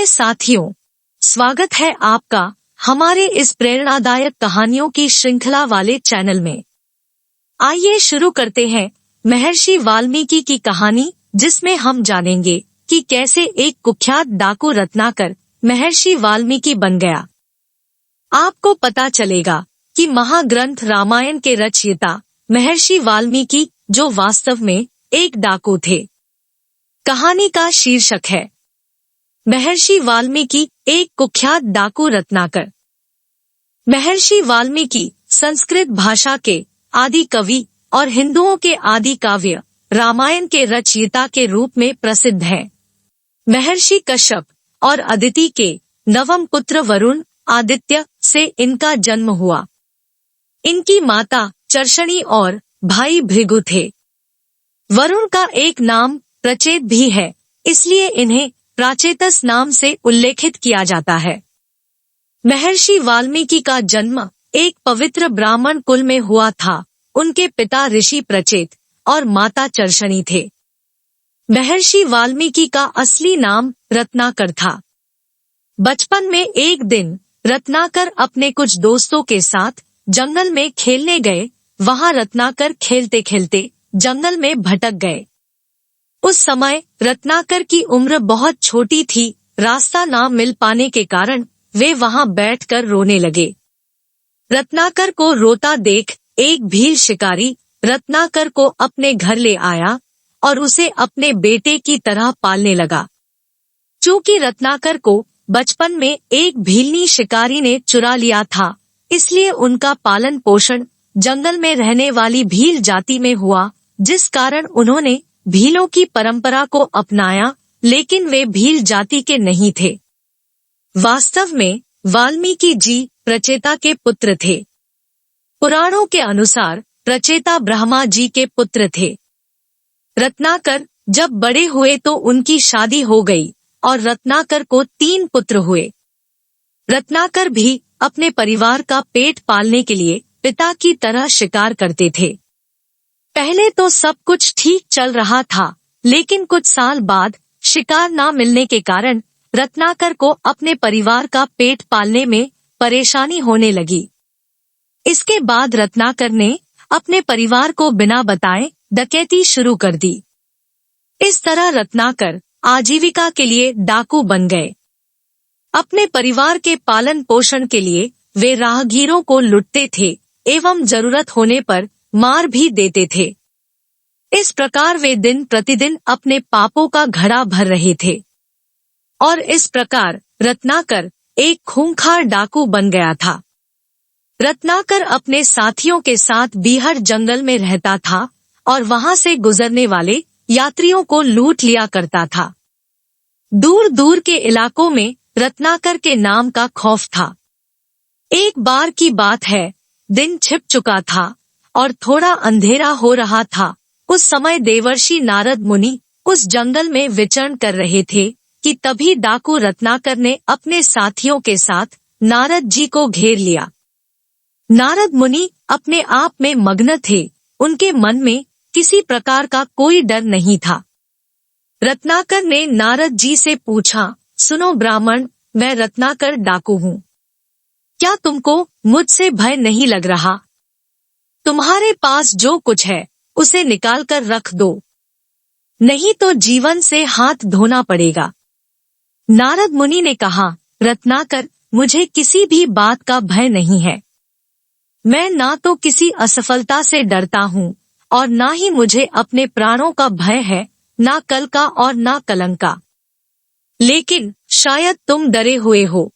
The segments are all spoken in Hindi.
प्रिय साथियों, स्वागत है आपका हमारे इस प्रेरणादायक कहानियों की श्रृंखला वाले चैनल में। आइए शुरू करते हैं महर्षि वाल्मीकि की कहानी, जिसमें हम जानेंगे कि कैसे एक कुख्यात डाकू रत्नाकर महर्षि वाल्मीकि बन गया। आपको पता चलेगा कि महाग्रंथ रामायण के रचयिता महर्षि वाल्मीकि जो वास्तव में एक डाकू थे। कहानी का शीर्षक है महर्षि वाल्मीकि एक कुख्यात डाकू रत्नाकर। महर्षि वाल्मीकि संस्कृत भाषा के आदि कवि और हिंदुओं के आदि काव्य रामायण के रचयिता के रूप में प्रसिद्ध हैं। महर्षि कश्यप और अदिति के नवम पुत्र वरुण आदित्य से इनका जन्म हुआ। इनकी माता चर्षणी और भाई भृगु थे। वरुण का एक नाम प्रचेत भी है, इसलिए इन्हें प्राचेतस नाम से उल्लेखित किया जाता है। महर्षि वाल्मीकि का जन्म एक पवित्र ब्राह्मण कुल में हुआ था। उनके पिता ऋषि प्रचेत और माता चर्षणी थे। महर्षि वाल्मीकि का असली नाम रत्नाकर था। बचपन में एक दिन रत्नाकर अपने कुछ दोस्तों के साथ जंगल में खेलने गए। वहां रत्नाकर खेलते खेलते जंगल में भटक गए। उस समय रत्नाकर की उम्र बहुत छोटी थी। रास्ता ना मिल पाने के कारण वे वहां बैठकर रोने लगे। रत्नाकर को रोता देख एक भील शिकारी रत्नाकर को अपने घर ले आया और उसे अपने बेटे की तरह पालने लगा। चूंकि रत्नाकर को बचपन में एक भीलनी शिकारी ने चुरा लिया था, इसलिए उनका पालन पोषण जंगल में रहने वाली भील जाति में हुआ, जिस कारण उन्होंने भीलों की परंपरा को अपनाया, लेकिन वे भील जाति के नहीं थे। वास्तव में वाल्मीकि जी प्रचेता के पुत्र थे। पुराणों के अनुसार प्रचेता ब्रह्मा जी के पुत्र थे। रत्नाकर जब बड़े हुए तो उनकी शादी हो गई और रत्नाकर को 3 पुत्र हुए। रत्नाकर भी अपने परिवार का पेट पालने के लिए पिता की तरह शिकार करते थे। पहले तो सब कुछ ठीक चल रहा था, लेकिन कुछ साल बाद शिकार ना मिलने के कारण रत्नाकर को अपने परिवार का पेट पालने में परेशानी होने लगी। इसके बाद रत्नाकर ने अपने परिवार को बिना बताए डकैती शुरू कर दी। इस तरह रत्नाकर आजीविका के लिए डाकू बन गए। अपने परिवार के पालन पोषण के लिए वे राहगीरों को लूटते थे एवं जरूरत होने पर मार भी देते थे। इस प्रकार वे दिन प्रतिदिन अपने पापों का घड़ा भर रहे थे और इस प्रकार रत्नाकर एक खूंखार डाकू बन गया था। रत्नाकर अपने साथियों के साथ बीहड़ जंगल में रहता था और वहां से गुजरने वाले यात्रियों को लूट लिया करता था। दूर दूर के इलाकों में रत्नाकर के नाम का खौफ था। एक बार की बात है, दिन छिप चुका था और थोड़ा अंधेरा हो रहा था। उस समय देवर्षि नारद मुनि उस जंगल में विचरण कर रहे थे कि तभी डाकू रत्नाकर ने अपने साथियों के साथ नारद जी को घेर लिया। नारद मुनि अपने आप में मग्न थे। उनके मन में किसी प्रकार का कोई डर नहीं था। रत्नाकर ने नारद जी से पूछा, सुनो ब्राह्मण, मैं रत्नाकर डाकू हूँ। क्या तुमको मुझसे भय नहीं लग रहा? तुम्हारे पास जो कुछ है उसे निकाल कर रख दो, नहीं तो जीवन से हाथ धोना पड़ेगा। नारद मुनि ने कहा, रत्नाकर, मुझे किसी भी बात का भय नहीं है। मैं ना तो किसी असफलता से डरता हूँ और ना ही मुझे अपने प्राणों का भय है, ना कल का और ना कलंक का। लेकिन शायद तुम डरे हुए हो।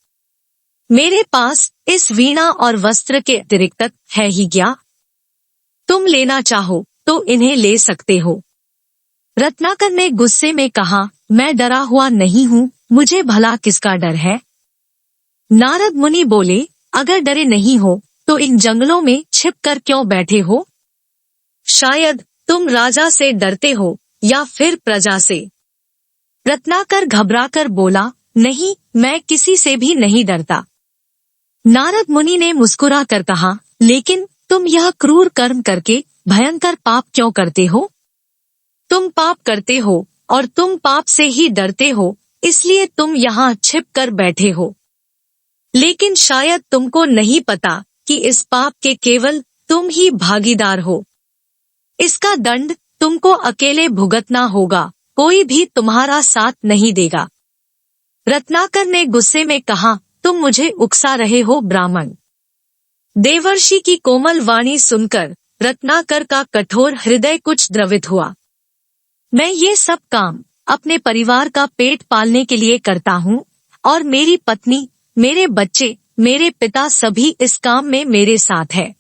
मेरे पास इस वीणा और वस्त्र के अतिरिक्त है ही क्या? तुम लेना चाहो तो इन्हें ले सकते हो। रत्नाकर ने गुस्से में कहा, मैं डरा हुआ नहीं हूँ, मुझे भला किसका डर है? नारद मुनि बोले, अगर डरे नहीं हो तो इन जंगलों में छिप कर क्यों बैठे हो? शायद तुम राजा से डरते हो या फिर प्रजा से। रत्नाकर घबराकर बोला, नहीं, मैं किसी से भी नहीं डरता। नारद मुनि ने मुस्कुरा कर कहा, लेकिन तुम यह क्रूर कर्म करके भयंकर पाप क्यों करते हो? तुम पाप करते हो और तुम पाप से ही डरते हो, इसलिए तुम यहाँ छिप कर बैठे हो। लेकिन शायद तुमको नहीं पता कि इस पाप के केवल तुम ही भागीदार हो। इसका दंड तुमको अकेले भुगतना होगा, कोई भी तुम्हारा साथ नहीं देगा। रत्नाकर ने गुस्से में कहा, तुम मुझे उकसा रहे हो ब्राह्मण। देवर्षि की कोमल वाणी सुनकर रत्नाकर का कठोर हृदय कुछ द्रवित हुआ। मैं ये सब काम अपने परिवार का पेट पालने के लिए करता हूँ और मेरी पत्नी, मेरे बच्चे, मेरे पिता सभी इस काम में मेरे साथ है।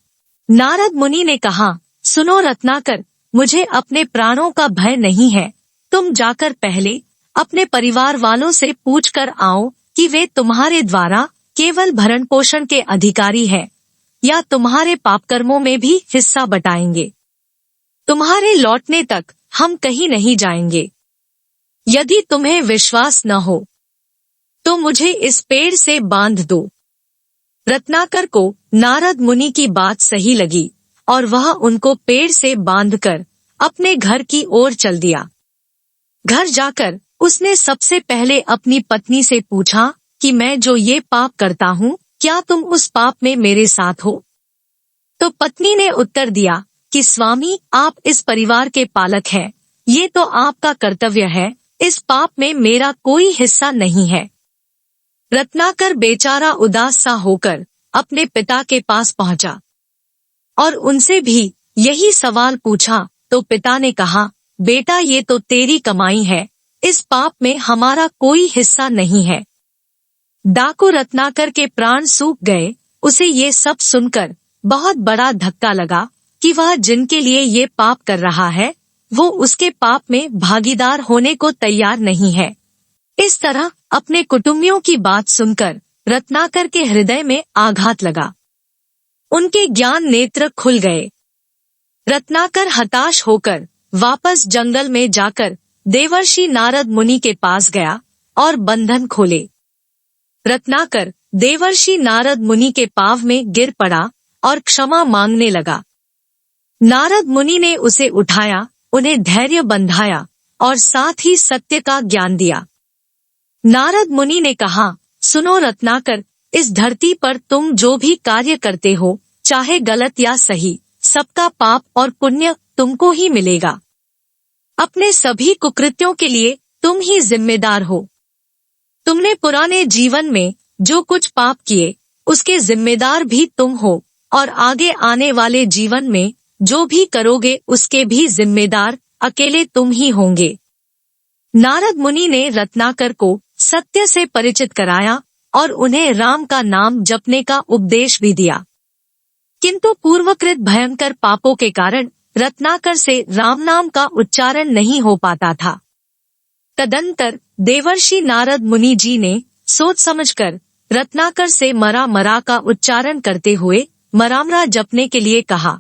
नारद मुनि ने कहा, सुनो रत्नाकर, मुझे अपने प्राणों का भय नहीं है। तुम जाकर पहले अपने परिवार वालों से पूछ कर आओ कि वे तुम्हारे द्वारा केवल भरण पोषण के अधिकारी हैं या तुम्हारे पापकर्मों में भी हिस्सा बटाएंगे। तुम्हारे लौटने तक हम कहीं नहीं जाएंगे। यदि तुम्हें विश्वास न हो तो मुझे इस पेड़ से बांध दो। रत्नाकर को नारद मुनि की बात सही लगी और वह उनको पेड़ से बांधकर अपने घर की ओर चल दिया। घर जाकर उसने सबसे पहले अपनी पत्नी से पूछा कि मैं जो ये पाप करता हूँ, क्या तुम उस पाप में मेरे साथ हो? तो पत्नी ने उत्तर दिया कि स्वामी, आप इस परिवार के पालक हैं, ये तो आपका कर्तव्य है, इस पाप में मेरा कोई हिस्सा नहीं है। रत्नाकर बेचारा उदास सा होकर अपने पिता के पास पहुंचा और उनसे भी यही सवाल पूछा तो पिता ने कहा, बेटा ये तो तेरी कमाई है, इस पाप में हमारा कोई हिस्सा नहीं है। डाकू रत्नाकर के प्राण सूख गए। उसे ये सब सुनकर बहुत बड़ा धक्का लगा कि वह जिनके लिए ये पाप कर रहा है वो उसके पाप में भागीदार होने को तैयार नहीं है। इस तरह अपने कुटुंबियों की बात सुनकर रत्नाकर के हृदय में आघात लगा। उनके ज्ञान नेत्र खुल गए। रत्नाकर हताश होकर वापस जंगल में जाकर देवर्षि नारद मुनि के पास गया और बंधन खोले। रत्नाकर देवर्षि नारद मुनि के पाँव में गिर पड़ा और क्षमा मांगने लगा। नारद मुनि ने उसे उठाया, उन्हें धैर्य बंधाया और साथ ही सत्य का ज्ञान दिया। नारद मुनि ने कहा, सुनो रत्नाकर, इस धरती पर तुम जो भी कार्य करते हो, चाहे गलत या सही, सबका पाप और पुण्य तुमको ही मिलेगा। अपने सभी कुकृत्यों के लिए तुम ही जिम्मेदार हो। तुमने पुराने जीवन में जो कुछ पाप किए उसके जिम्मेदार भी तुम हो और आगे आने वाले जीवन में जो भी करोगे उसके भी जिम्मेदार अकेले तुम ही होंगे। नारद मुनि ने रत्नाकर को सत्य से परिचित कराया और उन्हें राम का नाम जपने का उपदेश भी दिया। किंतु पूर्वकृत भयंकर पापों के कारण रत्नाकर से राम नाम का उच्चारण नहीं हो पाता था। तदंतर देवर्षि नारद मुनि जी ने सोच समझकर रत्नाकर से मरा मरा का उच्चारण करते हुए मरामरा जपने के लिए कहा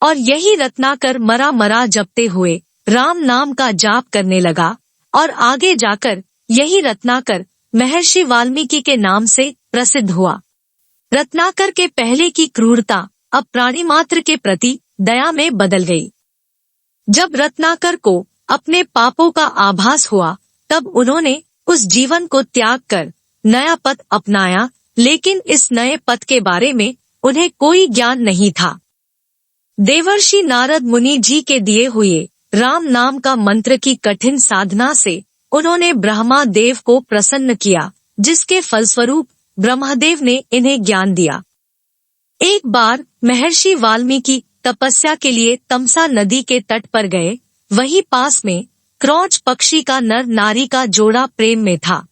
और यही रत्नाकर मरा मरा जपते हुए राम नाम का जाप करने लगा और आगे जाकर यही रत्नाकर महर्षि वाल्मीकि के नाम से प्रसिद्ध हुआ। रत्नाकर के पहले की क्रूरता अब प्राणी मात्र के प्रति दया में बदल गई। जब रत्नाकर को अपने पापों का आभास हुआ तब उन्होंने उस जीवन को त्याग कर नया पथ अपनाया, लेकिन इस नए पथ के बारे में उन्हें कोई ज्ञान नहीं था। देवर्षि नारद मुनि जी के दिए हुए राम नाम का मंत्र की कठिन साधना से उन्होंने ब्रह्मा देव को प्रसन्न किया, जिसके फलस्वरूप ब्रह्मदेव ने इन्हें ज्ञान दिया। एक बार महर्षि वाल्मीकि तपस्या के लिए तमसा नदी के तट पर गए। वहीं पास में क्रौच पक्षी का नर नारी का जोड़ा प्रेम में था।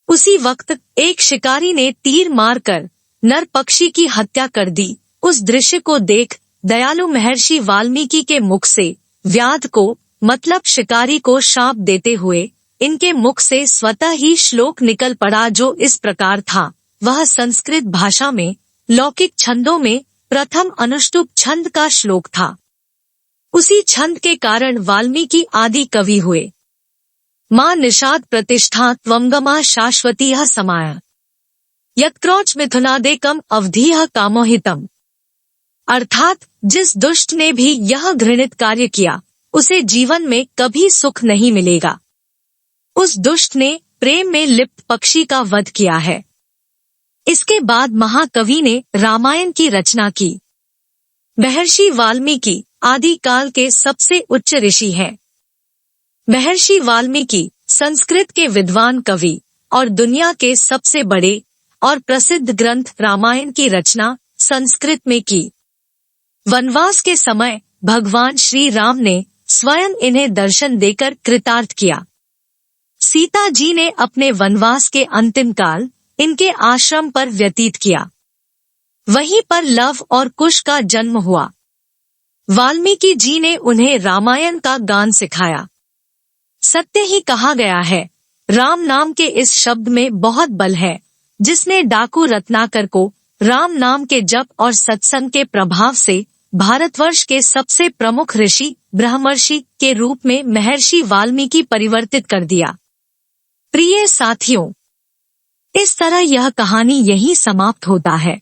उसी वक्त एक शिकारी ने तीर मारकर नर पक्षी की हत्या कर दी। उस दृश्य को देख दयालु महर्षि वाल्मीकि के मुख से व्याध को मतलब शिकारी को शाप देते हुए इनके मुख से स्वतः ही श्लोक निकल पड़ा, जो इस प्रकार था। वह संस्कृत भाषा में लौकिक छंदों में प्रथम अनुष्टुप छंद का श्लोक था। उसी छंद के कारण वाल्मीकि आदि कवि हुए। मां निषाद प्रतिष्ठा त्वंगमा शाश्वतीह समाया यत्क्रौच मिथुनादेकम अवधीह कामोहितम। अर्थात जिस दुष्ट ने भी यह घृणित कार्य किया उसे जीवन में कभी सुख नहीं मिलेगा। उस दुष्ट ने प्रेम में लिप्त पक्षी का वध किया है। इसके बाद महाकवि ने रामायण की रचना की। महर्षि वाल्मीकि आदिकाल के सबसे उच्च ऋषि हैं। महर्षि वाल्मीकि संस्कृत के विद्वान कवि और दुनिया के सबसे बड़े और प्रसिद्ध ग्रंथ रामायण की रचना संस्कृत में की। वनवास के समय भगवान श्री राम ने स्वयं इन्हें दर्शन देकर कृतार्थ किया। सीता जी ने अपने वनवास के अंतिम काल इनके आश्रम पर व्यतीत किया। वहीं पर लव और कुश का जन्म हुआ। वाल्मीकि जी ने उन्हें रामायण का गान सिखाया। सत्य ही कहा गया है, राम नाम के इस शब्द में बहुत बल है, जिसने डाकू रत्नाकर को राम नाम के जप और सत्संग के प्रभाव से भारतवर्ष के सबसे प्रमुख ऋषि ब्रह्मर्षि के रूप में महर्षि वाल्मीकि परिवर्तित कर दिया। प्रिय साथियों, इस तरह यह कहानी यहीं समाप्त होता है।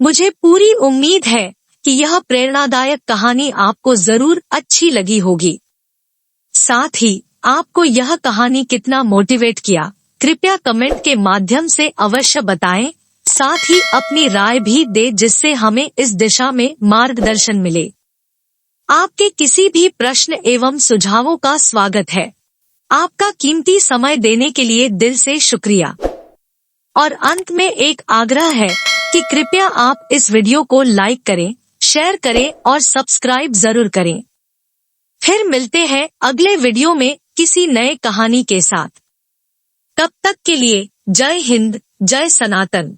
मुझे पूरी उम्मीद है कि यह प्रेरणादायक कहानी आपको जरूर अच्छी लगी होगी। साथ ही आपको यह कहानी कितना मोटिवेट किया, कृपया कमेंट के माध्यम से अवश्य बताएं। साथ ही अपनी राय भी दे, जिससे हमें इस दिशा में मार्गदर्शन मिले। आपके किसी भी प्रश्न एवं सुझावों का स्वागत है। आपका कीमती समय देने के लिए दिल से शुक्रिया। और अंत में एक आग्रह है कि कृपया आप इस वीडियो को लाइक करें, शेयर करें और सब्सक्राइब जरूर करें। फिर मिलते हैं अगले वीडियो में किसी नए कहानी के साथ। तब तक के लिए जय हिंद, जय सनातन।